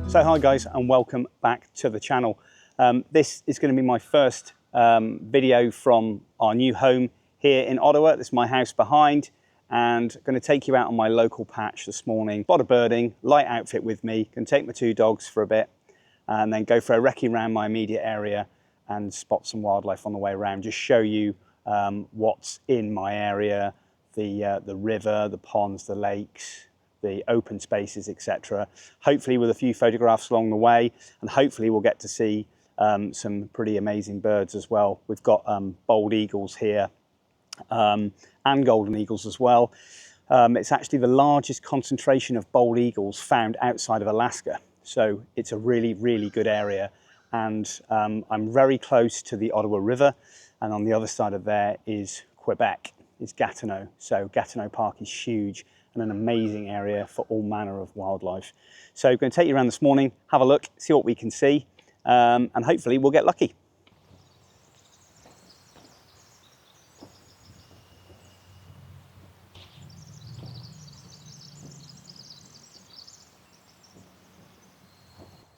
So hi guys, and welcome back to the channel. This is going to be my first video from our new home here in Ottawa. This is my house behind, and I'm going to take you out on my local patch this morning. A lot of birding, light outfit with me, can take my two dogs for a bit and then go for a recce around my immediate area and spot some wildlife on the way around. Just show you what's in my area, the river, the ponds, the lakes, the open spaces, etc. Hopefully with a few photographs along the way, and hopefully we'll get to see some pretty amazing birds as well. We've got bald eagles here and golden eagles as well. It's actually the largest concentration of bald eagles found outside of Alaska, so it's a really, really good area. And I'm very close to the Ottawa River, and on the other side of there is Quebec, is Gatineau. So Gatineau Park is huge and an amazing area for all manner of wildlife. So I'm going to take you around this morning, have a look, see what we can see, and hopefully we'll get lucky.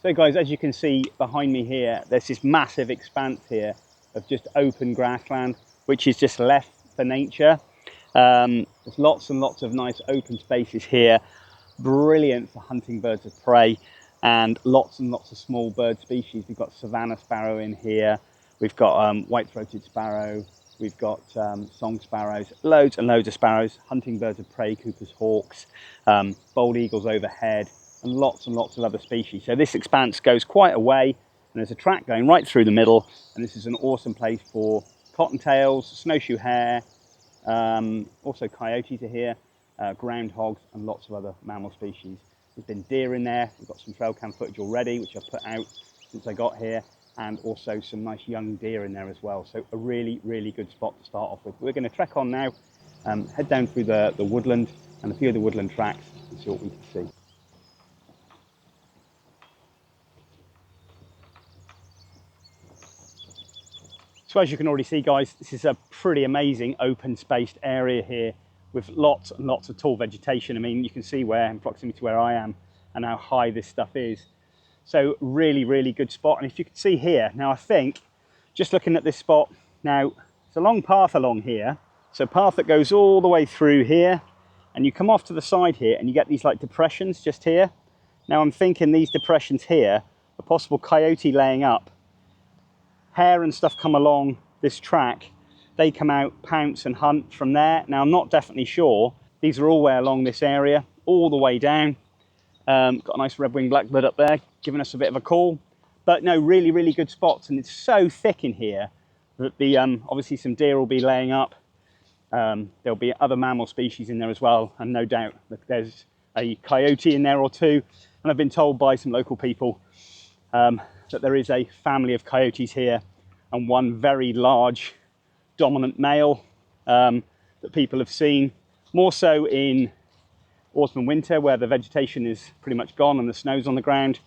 So guys, as you can see behind me here, there's this massive expanse here of just open grassland, which is just left for nature. There's lots and lots of nice open spaces here, brilliant for hunting birds of prey, and lots of small bird species. We've got savanna sparrow in here, we've got white-throated sparrow, we've got song sparrows, loads and loads of sparrows, hunting birds of prey, Cooper's hawks, bald eagles overhead, and lots of other species. So this expanse goes quite a way, and there's a track going right through the middle, and this is an awesome place for cottontails, snowshoe hare, also coyotes are here, groundhogs, and lots of other mammal species. There's been deer in there. We've got some trail cam footage already, which I've put out since I got here, and also some nice young deer in there as well. So a really, really good spot to start off with. We're going to trek on now, head down through the woodland and a few of the woodland tracks and see what we can see. So as you can already see, guys, this is a pretty amazing open spaced area here with lots and lots of tall vegetation. I mean, you can see where, in proximity to where I am, and how high this stuff is. So really, really good spot. And if you can see here, now I think, just looking at this spot, now it's a long path along here. So a path that goes all the way through here, and you come off to the side here and you get these like depressions just here. Now I'm thinking these depressions here, a possible coyote laying up. Hare and stuff come along this track, they come out, pounce and hunt from there. Now I'm not definitely sure. These are all the way along this area, all the way down. Got a nice red-winged blackbird up there, giving us a bit of a call. But no, really, really good spots, and it's so thick in here that the obviously some deer will be laying up. There'll be other mammal species in there as well, and no doubt that there's a coyote in there or two. And I've been told by some local people that there is a family of coyotes here, and one very large dominant male that people have seen, more so in autumn and winter where the vegetation is pretty much gone and the snow's on the ground.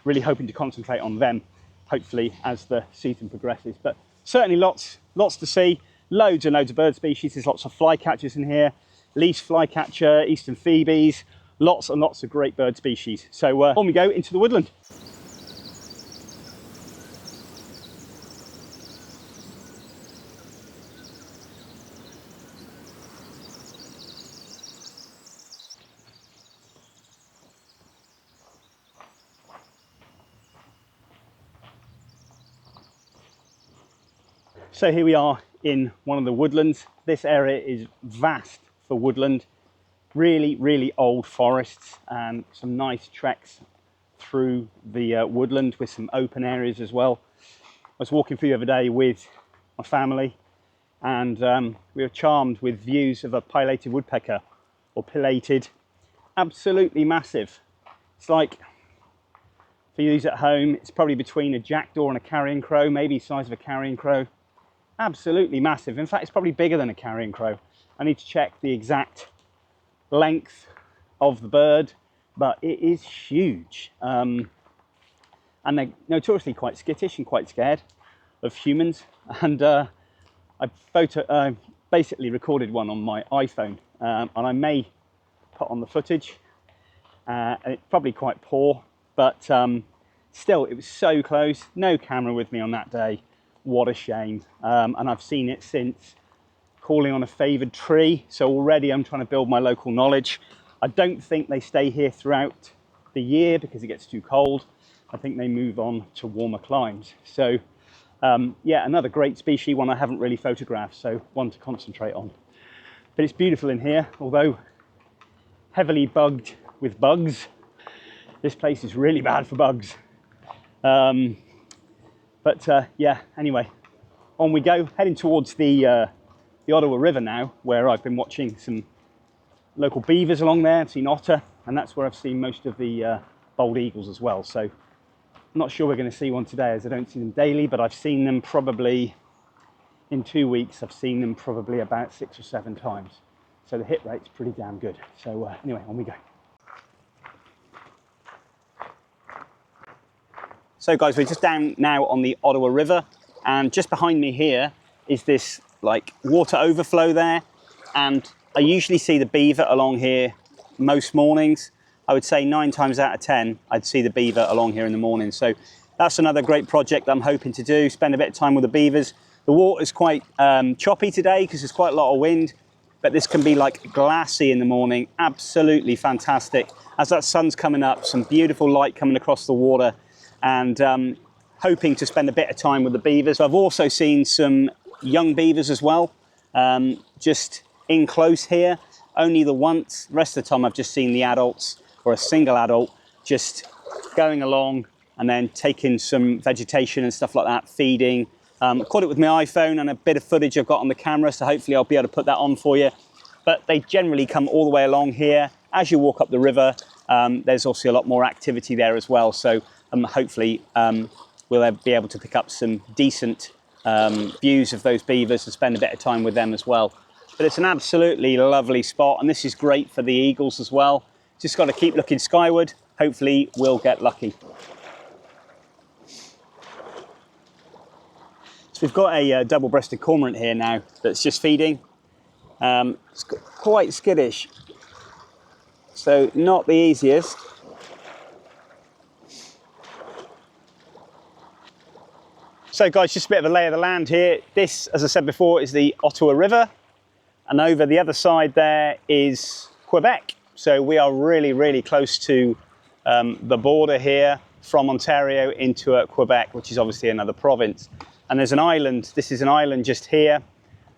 Really hoping to concentrate on them, hopefully, as the season progresses. But certainly lots to see, loads and loads of bird species. There's lots of flycatchers in here, least flycatcher, eastern phoebes, lots and lots of great bird species. So on we go into the woodland. So here we are in one of the woodlands. This area is vast for woodland, really, really old forests, and some nice treks through the woodland with some open areas as well. I was walking through the other day with my family, and we were charmed with views of a pileated woodpecker, or pileated, absolutely massive. It's like, for you at home, it's probably between a jackdaw and a carrion crow, maybe the size of a carrion crow. Absolutely massive. In fact, it's probably bigger than a carrion crow. I need to check the exact length of the bird, but it is huge. And they're notoriously quite skittish and quite scared of humans. And I basically recorded one on my iPhone, and I may put on the footage. And it's probably quite poor, but still, it was so close. No camera with me on that day. What a shame. And I've seen it since, calling on a favoured tree. So already I'm trying to build my local knowledge. I don't think they stay here throughout the year because it gets too cold. I think they move on to warmer climes. So yeah, another great species, one I haven't really photographed, so one to concentrate on. But it's beautiful in here, although heavily bugged with bugs. This place is really bad for bugs. Yeah, anyway, on we go, heading towards the Ottawa River now, where I've been watching some local beavers along there. I've seen otter, and that's where I've seen most of the bald eagles as well. So I'm not sure we're going to see one today, as I don't see them daily, but I've seen them probably, in 2 weeks, I've seen them probably about 6 or 7 times. So the hit rate's pretty damn good. So anyway, on we go. So guys, we're just down now on the Ottawa River, and just behind me here is this like water overflow there, and I usually see the beaver along here most mornings. I would say 9 times out of 10 I'd see the beaver along here in the morning. So that's another great project I'm hoping to do, spend a bit of time with the beavers. The water's quite choppy today because there's quite a lot of wind, but this can be like glassy in the morning. Absolutely fantastic. As that sun's coming up, some beautiful light coming across the water, and hoping to spend a bit of time with the beavers. I've also seen some young beavers as well, just in close here, only the once. The rest of the time I've just seen the adults, or a single adult, just going along and then taking some vegetation and stuff like that, feeding. Caught it with my iPhone and a bit of footage I've got on the camera, so hopefully I'll be able to put that on for you. But they generally come all the way along here. As you walk up the river, there's also a lot more activity there as well, so hopefully we'll be able to pick up some decent views of those beavers and spend a bit of time with them as well. But it's an absolutely lovely spot, and this is great for the eagles as well. Just got to keep looking skyward. Hopefully we'll get lucky. So we've got a double-breasted cormorant here now that's just feeding. It's quite skittish, so not the easiest. So guys, just a bit of a lay of the land here. This, as I said before, is the Ottawa River, and over the other side there is Quebec. So we are really, really close to the border here from Ontario into Quebec, which is obviously another province. And there's an island, this is an island just here,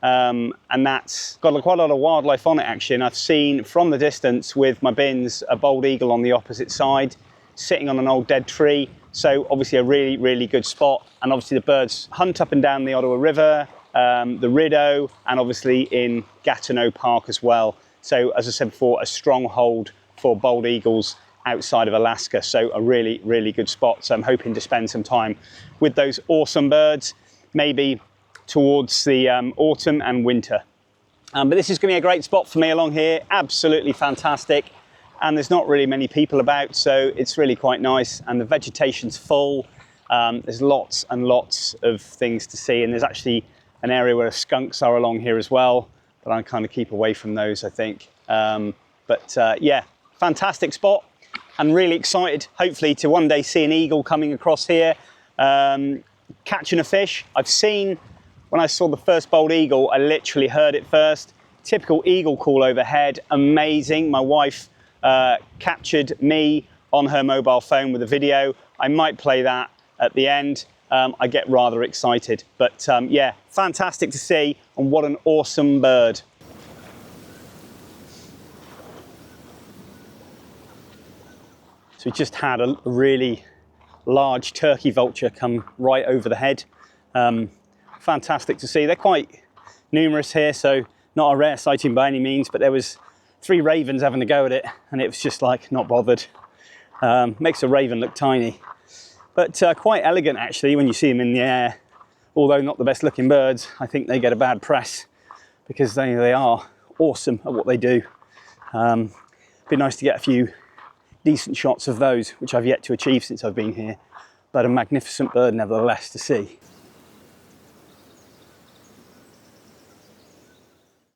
and that's got quite a lot of wildlife on it actually. And I've seen from the distance with my bins a bald eagle on the opposite side, sitting on an old dead tree. So obviously a really, really good spot. And obviously the birds hunt up and down the Ottawa River, the Rideau, and obviously in Gatineau Park as well. So as I said before, a stronghold for bald eagles outside of Alaska. So a really, really good spot. So I'm hoping to spend some time with those awesome birds, maybe towards the autumn and winter. But this is going to be a great spot for me along here. Absolutely fantastic. And there's not really many people about, so it's really quite nice. And the vegetation's full. There's lots and lots of things to see. And there's actually an area where skunks are along here as well, but I kind of keep away from those, I think. Yeah, fantastic spot. I'm really excited, hopefully, to one day see an eagle coming across here, catching a fish. I've seen, when I saw the first bald eagle, I literally heard it first. Typical eagle call overhead, amazing. My wife captured me on her mobile phone with a video. I might play that at the end. I get rather excited, but yeah, fantastic to see, and what an awesome bird. So we just had a really large turkey vulture come right over the head. Fantastic to see. They're quite numerous here, so not a rare sighting by any means, but there was 3 ravens having a go at it, and it was just like not bothered. Makes a raven look tiny, but quite elegant actually when you see them in the air. Although not the best looking birds, I think they get a bad press because they are awesome at what they do. Be nice to get a few decent shots of those, which I've yet to achieve since I've been here, but a magnificent bird nevertheless to see.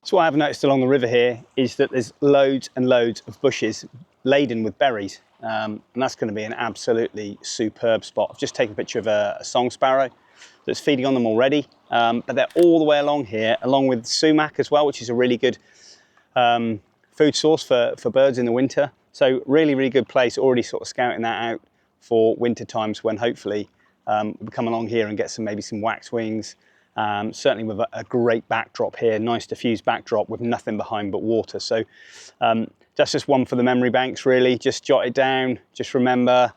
So what I've noticed along the river here is that there's loads and loads of bushes, laden with berries. And that's going to be an absolutely superb spot. I've just taken a picture of a song sparrow that's feeding on them already, but they're all the way along here, along with sumac as well, which is a really good food source for birds in the winter. So really, really good place, already sort of scouting that out for winter times when hopefully we'll come along here and get maybe some waxwings. Certainly with a great backdrop here, nice diffused backdrop with nothing behind but water. So that's just one for the memory banks really. Just jot it down, just remember,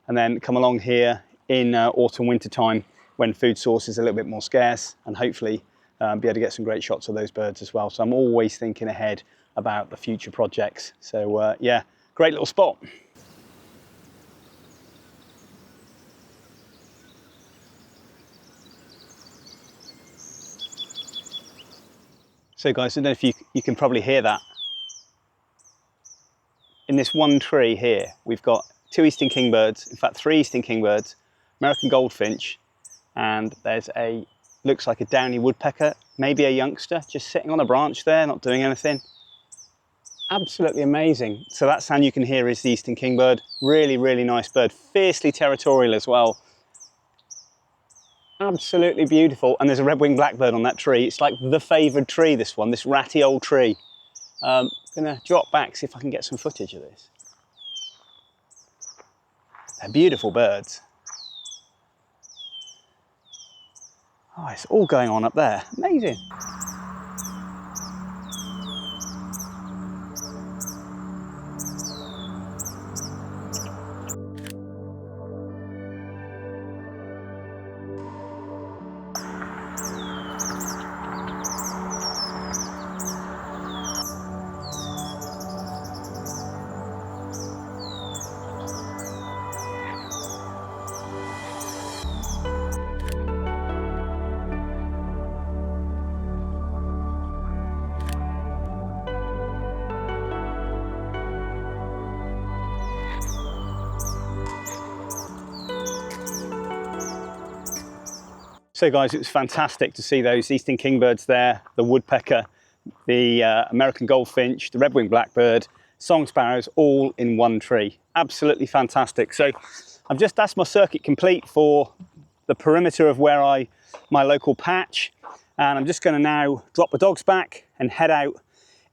and then come along here in autumn, winter time when food source is a little bit more scarce, and hopefully be able to get some great shots of those birds as well. So I'm always thinking ahead about the future projects. So yeah, great little spot. So guys, I don't know if you can probably hear that. In this one tree here, we've got 2 eastern kingbirds, in fact 3 eastern kingbirds, American goldfinch, and there's looks like a downy woodpecker, maybe a youngster, just sitting on a branch there, not doing anything. Absolutely amazing. So that sound you can hear is the eastern kingbird. Really, really nice bird, fiercely territorial as well. Absolutely beautiful. And there's a red-winged blackbird on that tree. It's like the favoured tree, this one, this ratty old tree. Gonna drop back, see if I can get some footage of this. They're beautiful birds. Oh, it's all going on up there. Amazing. So guys, it was fantastic to see those eastern kingbirds there, the woodpecker, the American goldfinch, the red-winged blackbird, song sparrows, all in one tree. Absolutely fantastic. So that's my circuit complete for the perimeter of my local patch. And I'm just going to now drop the dogs back and head out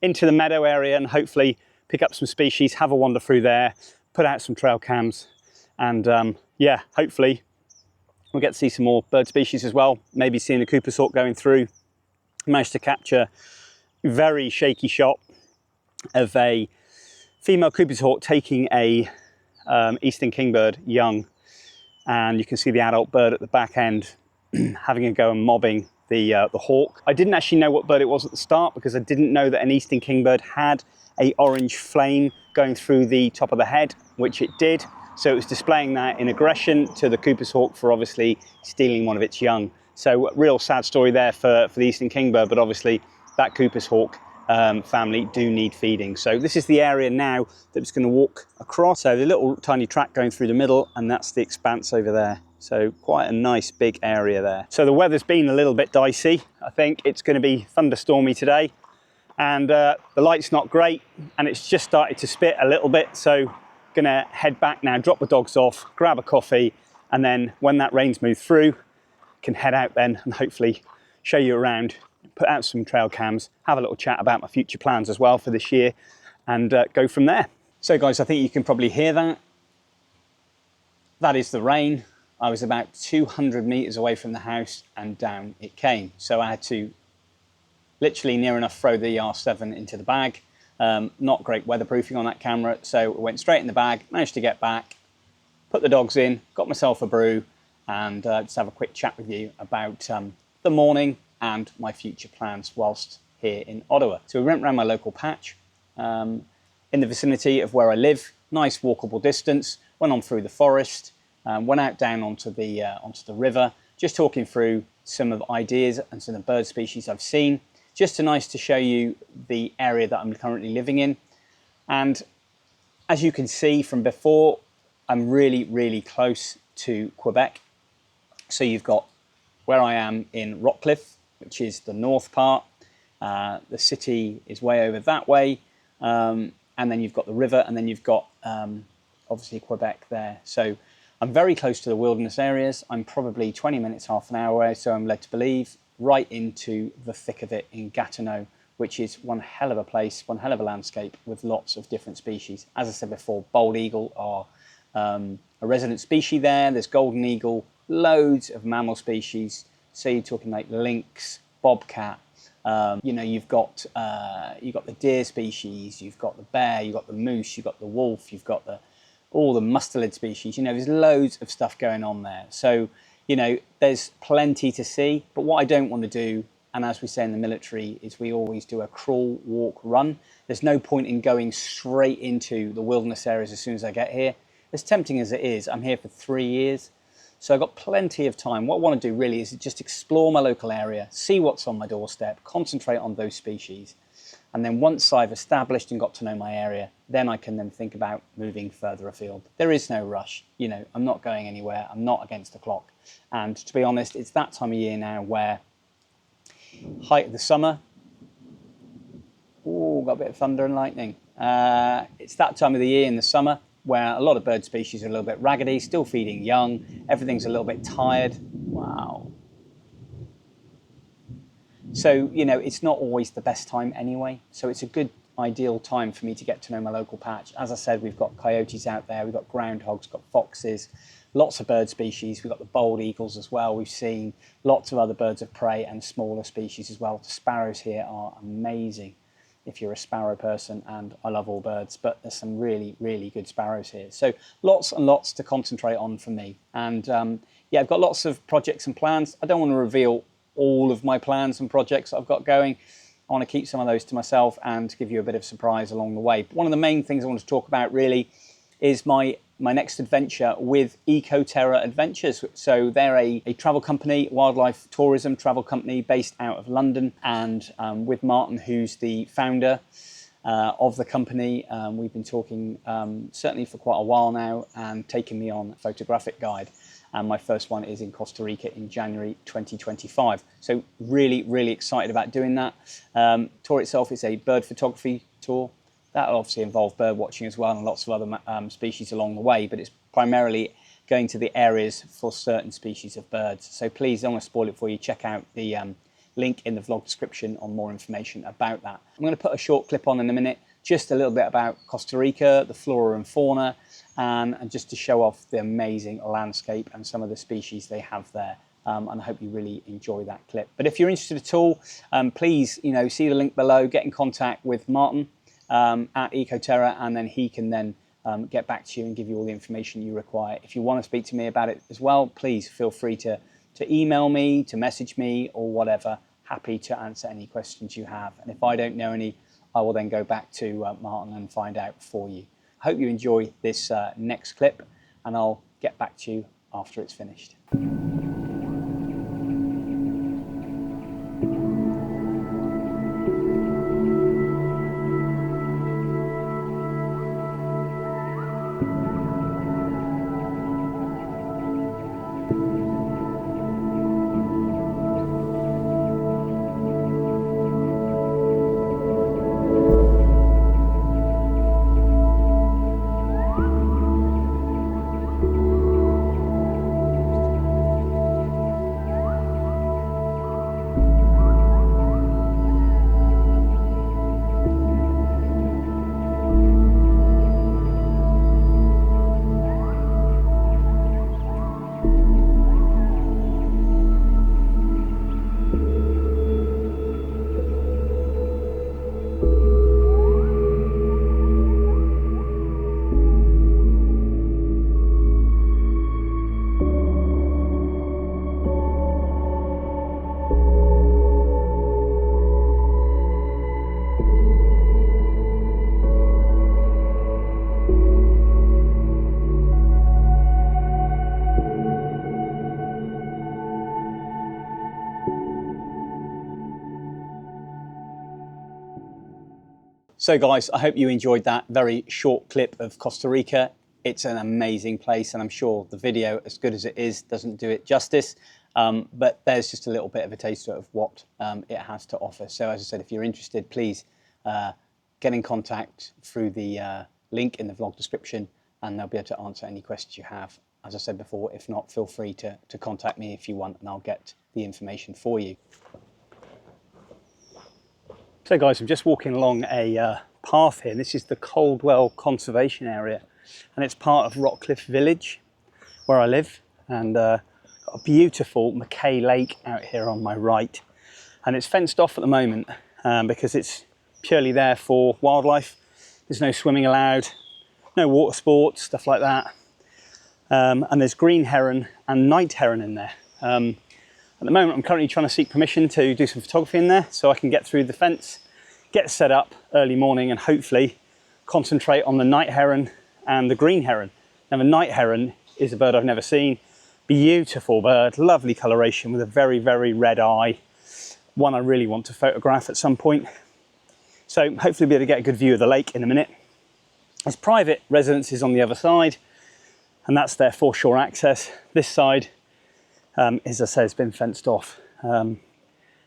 into the meadow area and hopefully pick up some species, have a wander through there, put out some trail cams, and yeah, hopefully we'll get to see some more bird species as well, maybe seeing a Cooper's hawk going through. Managed to capture a very shaky shot of a female Cooper's hawk taking a eastern kingbird young, and you can see the adult bird at the back end having a go and mobbing the hawk. I didn't actually know what bird it was at the start because I didn't know that an eastern kingbird had a orange flame going through the top of the head, which it did. So it was displaying that in aggression to the Cooper's hawk for obviously stealing one of its young. So real sad story there for the eastern kingbird, but obviously that Cooper's hawk family do need feeding. So this is the area now that it's going to walk across. So the little tiny track going through the middle, and that's the expanse over there. So quite a nice big area there. So the weather's been a little bit dicey. I think it's going to be thunderstormy today, and the light's not great, and it's just started to spit a little bit. So gonna head back now, drop the dogs off, grab a coffee, and then when that rain's moved through, can head out then and hopefully show you around, put out some trail cams, have a little chat about my future plans as well for this year, and go from there. So guys, I think you can probably hear that. That is the rain. I was about 200 meters away from the house and down it came. So I had to literally near enough throw the R7 into the bag. Not great weatherproofing on that camera, so it went straight in the bag, managed to get back, put the dogs in, got myself a brew, and just have a quick chat with you about the morning and my future plans whilst here in Ottawa. So we went around my local patch in the vicinity of where I live, nice walkable distance, went on through the forest, went out down onto the river, just talking through some of the ideas and some of the bird species I've seen. Just nice to show you the area that I'm currently living in. And as you can see from before, I'm really, really close to Quebec. So you've got where I am in Rockcliffe, which is the north part. The city is way over that way. and then you've got the river, and then you've got obviously Quebec there. So I'm very close to the wilderness areas. I'm probably 20 minutes, half an hour away, so I'm led to believe, right into the thick of it in Gatineau, which is one hell of a place, one hell of a landscape with lots of different species. As I said before, bald eagle are a resident species there. There's golden eagle, loads of mammal species. So you're talking like lynx, bobcat. You know, you've got the deer species, you've got the bear, you've got the moose, you've got the wolf, you've got all the mustelid species. You know, there's loads of stuff going on there. So, you know, there's plenty to see. But what I don't want to do, and as we say in the military, is we always do a crawl, walk, run. There's no point in going straight into the wilderness areas as soon as I get here. As tempting as it is, I'm here for 3 years. So I've got plenty of time. What I want to do really is just explore my local area, see what's on my doorstep, concentrate on those species. And then once I've established and got to know my area, then I can then think about moving further afield. There is no rush. You know, I'm not going anywhere. I'm not against the clock. And to be honest, it's that time of year now where height of the summer. Oh, got a bit of thunder and lightning. It's that time of the year in the summer where a lot of bird species are a little bit raggedy, still feeding young. Everything's a little bit tired. Wow. So, you know, it's not always the best time anyway. So it's a good, ideal time for me to get to know my local patch. As I said, we've got coyotes out there, we've got groundhogs, got foxes, lots of bird species. We've got the bald eagles as well. We've seen lots of other birds of prey and smaller species as well. The sparrows here are amazing if you're a sparrow person, and I love all birds, but there's some really, really good sparrows here. So lots and lots to concentrate on for me. And yeah, I've got lots of projects and plans. I don't want to reveal all of my plans and projects that I've got going. I want to keep some of those to myself and give you a bit of surprise along the way. But one of the main things I want to talk about really is my next adventure with Ecoterra Adventures. So they're a travel company, wildlife tourism travel company based out of London, and with Martin, who's the founder of the company. We've been talking certainly for quite a while now, and taking me on a photographic guide. And my first one is in Costa Rica in January 2025. So really, really excited about doing that. Tour itself is a bird photography tour. That'll obviously involve bird watching as well, and lots of other species along the way, but it's primarily going to the areas for certain species of birds. So please, don't want to spoil it for you, check out the link in the vlog description on more information about that. I'm going to put a short clip on in a minute, just a little bit about Costa Rica, the flora and fauna, and just to show off the amazing landscape and some of the species they have there. And I hope you really enjoy that clip. But if you're interested at all, please, you know, see the link below, get in contact with Martin at Ecoterra, and then he can then get back to you and give you all the information you require. If you want to speak to me about it as well, please feel free to email me, to message me, or whatever. Happy to answer any questions you have. And if I don't know any, I will then go back to Martin and find out for you. I hope you enjoy this next clip, and I'll get back to you after it's finished. So guys, I hope you enjoyed that very short clip of Costa Rica. It's an amazing place, and I'm sure the video, as good as it is, doesn't do it justice. But there's just a little bit of a taster of what it has to offer. So as I said, if you're interested, please get in contact through the link in the vlog description, and they'll be able to answer any questions you have. As I said before, if not, feel free to contact me if you want, and I'll get the information for you. So guys, I'm just walking along a path here. This is the Caldwell Conservation Area, and it's part of Rockcliffe Village, where I live, and got a beautiful McKay Lake out here on my right. And it's fenced off at the moment because it's purely there for wildlife. There's no swimming allowed, no water sports, stuff like that. And there's green heron and night heron in there. At the moment, I'm currently trying to seek permission to do some photography in there so I can get through the fence, get set up early morning, and hopefully concentrate on the night heron and the green heron. Now, the night heron is a bird I've never seen. Beautiful bird, lovely coloration with a very, very red eye. One I really want to photograph at some point. So hopefully be able to get a good view of the lake in a minute. There's private residences on the other side, and that's their foreshore access. This side, as I say, has been fenced off.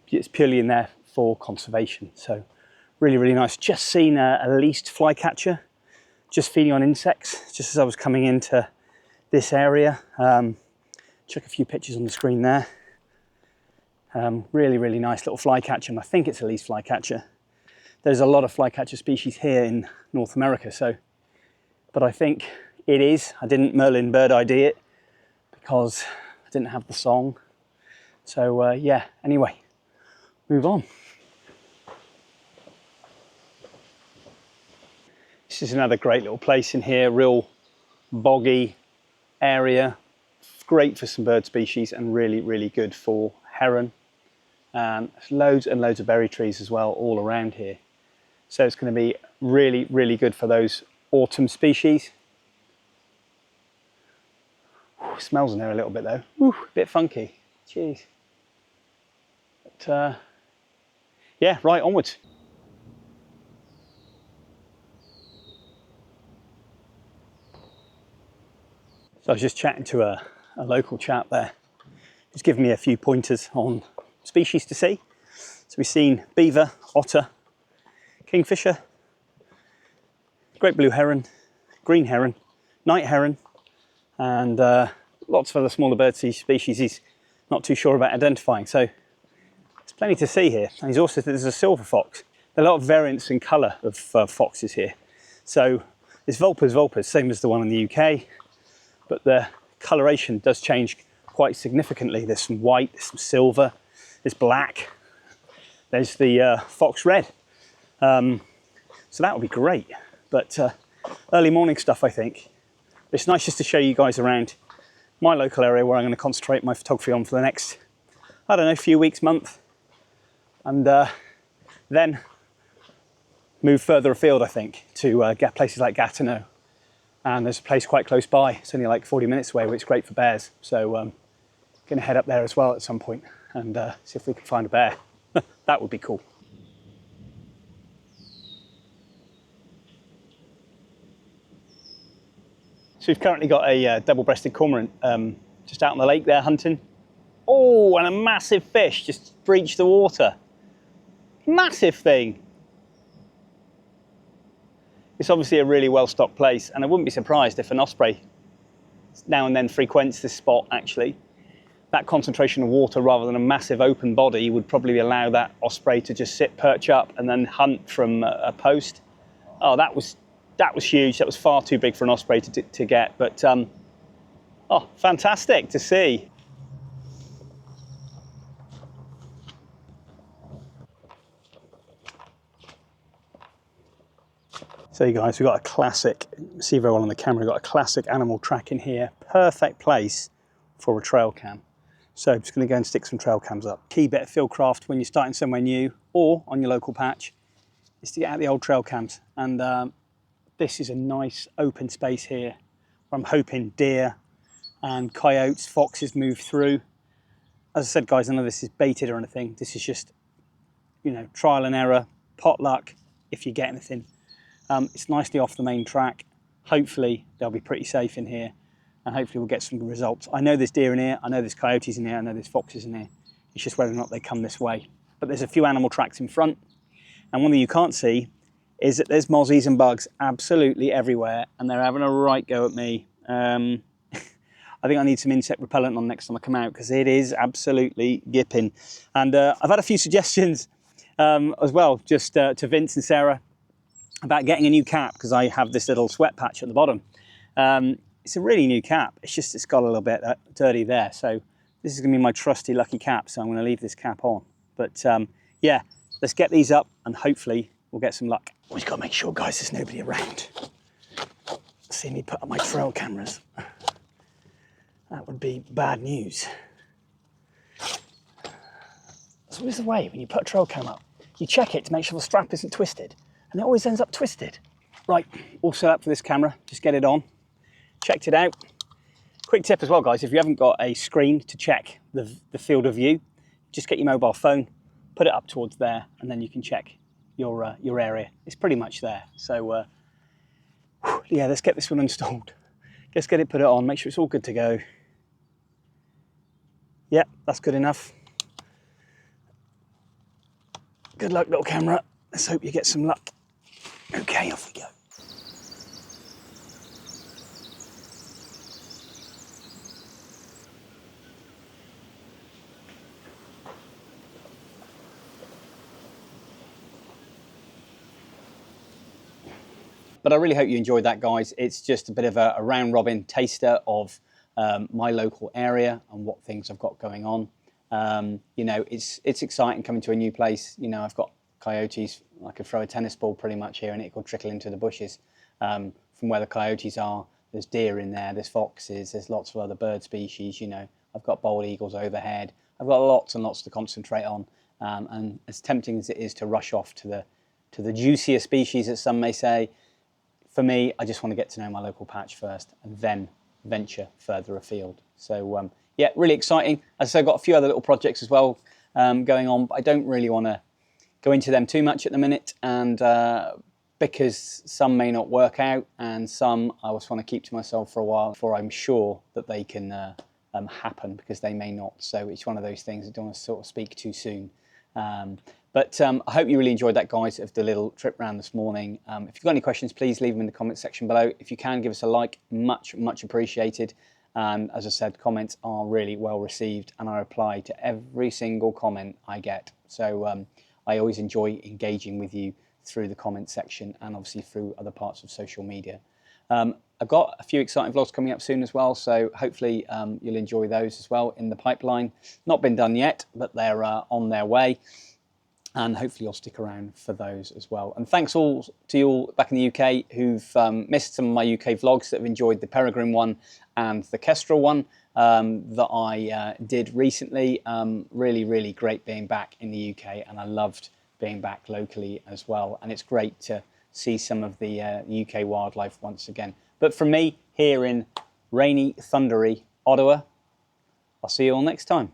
It's purely in there for conservation. So really, really nice. Just seen a least flycatcher just feeding on insects just as I was coming into this area. Check a few pictures on the screen there. Really, really nice little flycatcher, and I think it's a least flycatcher. There's a lot of flycatcher species here in North America, but I think it is. I didn't Merlin bird ID it because I didn't have the song. So yeah, anyway, move on. This is another great little place in here, real boggy area. Great for some bird species and really, really good for heron. There's loads and loads of berry trees as well all around here. So it's going to be really, really good for those autumn species. Ooh, smells in there a little bit though. Ooh, a bit funky. Jeez. But yeah, right, onwards. So I was just chatting to a local chap there who's given me a few pointers on species to see. So we've seen beaver, otter, kingfisher, great blue heron, green heron, night heron, and lots of other smaller bird species he's not too sure about identifying. So there's plenty to see here. And there's a silver fox. There are a lot of variants in colour of foxes here. So there's vulpes, same as the one in the UK, but the coloration does change quite significantly. There's some white, there's some silver, there's black, there's the fox red. So that would be great, but early morning stuff, I think. It's nice just to show you guys around my local area where I'm going to concentrate my photography on for the next, I don't know, few weeks, month, and then move further afield, I think, to get places like Gatineau. And there's a place quite close by. It's only like 40 minutes away, which is great for bears. So going to head up there as well at some point and see if we can find a bear. That would be cool. So we've currently got a double-breasted cormorant just out on the lake there hunting. Oh, and a massive fish just breached the water. Massive thing. It's obviously a really well-stocked place, and I wouldn't be surprised if an osprey now and then frequents this spot, actually. That concentration of water rather than a massive open body would probably allow that osprey to just sit, perch up, and then hunt from a post. Oh, that was huge. That was far too big for an osprey to get, but oh, fantastic to see. So you guys, we've got a classic, see very well on the camera, we've got a classic animal track in here. Perfect place for a trail cam. So I'm just going to go and stick some trail cams up. Key bit of fieldcraft when you're starting somewhere new or on your local patch is to get out the old trail cams. And this is a nice open space here where I'm hoping deer and coyotes, foxes move through. As I said, guys, none of this is baited or anything. This is just, you know, trial and error, potluck if you get anything. It's nicely off the main track. Hopefully they'll be pretty safe in here, and hopefully we'll get some good results. I know there's deer in here, I know there's coyotes in here, I know there's foxes in here. It's just whether or not they come this way. But there's a few animal tracks in front, and one thing you can't see is that there's mozzies and bugs absolutely everywhere, and they're having a right go at me. I think I need some insect repellent on next time I come out, because it is absolutely gipping. And I've had a few suggestions as well, just to Vince and Sarah, about getting a new cap, because I have this little sweat patch at the bottom. It's a really new cap, it's got a little bit dirty there. So this is going to be my trusty lucky cap, so I'm going to leave this cap on. But yeah, let's get these up and hopefully we'll get some luck. Always got to make sure, guys, there's nobody around. See me put up my trail cameras. That would be bad news. That's always the way when you put a trail cam up. You check it to make sure the strap isn't twisted, and it always ends up twisted. Right, all set up for this camera, just get it on. Checked it out. Quick tip as well, guys, if you haven't got a screen to check the field of view, just get your mobile phone, put it up towards there, and then you can check your area. It's pretty much there. So yeah, let's get this one installed. Let's get it, put it on, make sure it's all good to go. Yep, that's good enough. Good luck, little camera. Let's hope you get some luck. Okay, off we go. But I really hope you enjoyed that, guys. It's just a bit of a round robin taster of my local area and what things I've got going on. You know, it's exciting coming to a new place. You know, I've got coyotes. I could throw a tennis ball pretty much here and it could trickle into the bushes. From where the coyotes are, there's deer in there, there's foxes, there's lots of other bird species. You know, I've got bald eagles overhead. I've got lots and lots to concentrate on. And as tempting as it is to rush off to the juicier species, as some may say, for me, I just want to get to know my local patch first and then venture further afield. So yeah, really exciting. As I said, I've got a few other little projects as well going on, but I don't really want to go into them too much at the minute, and because some may not work out and some I just want to keep to myself for a while before I'm sure that they can happen, because they may not. So it's one of those things I don't want to sort of speak too soon. But I hope you really enjoyed that, guys, of the little trip around this morning. If you've got any questions, please leave them in the comment section below. If you can, give us a like, much appreciated. And as I said, comments are really well received and I reply to every single comment I get. So I always enjoy engaging with you through the comment section and obviously through other parts of social media. I've got a few exciting vlogs coming up soon as well, so hopefully you'll enjoy those as well in the pipeline. Not been done yet, but they're on their way. And hopefully you'll stick around for those as well. And thanks all to you all back in the UK who've missed some of my UK vlogs, that have enjoyed the Peregrine one and the Kestrel one that I did recently. Really great being back in the UK, and I loved being back locally as well. And it's great to see some of the UK wildlife once again. But from me here in rainy, thundery Ottawa, I'll see you all next time.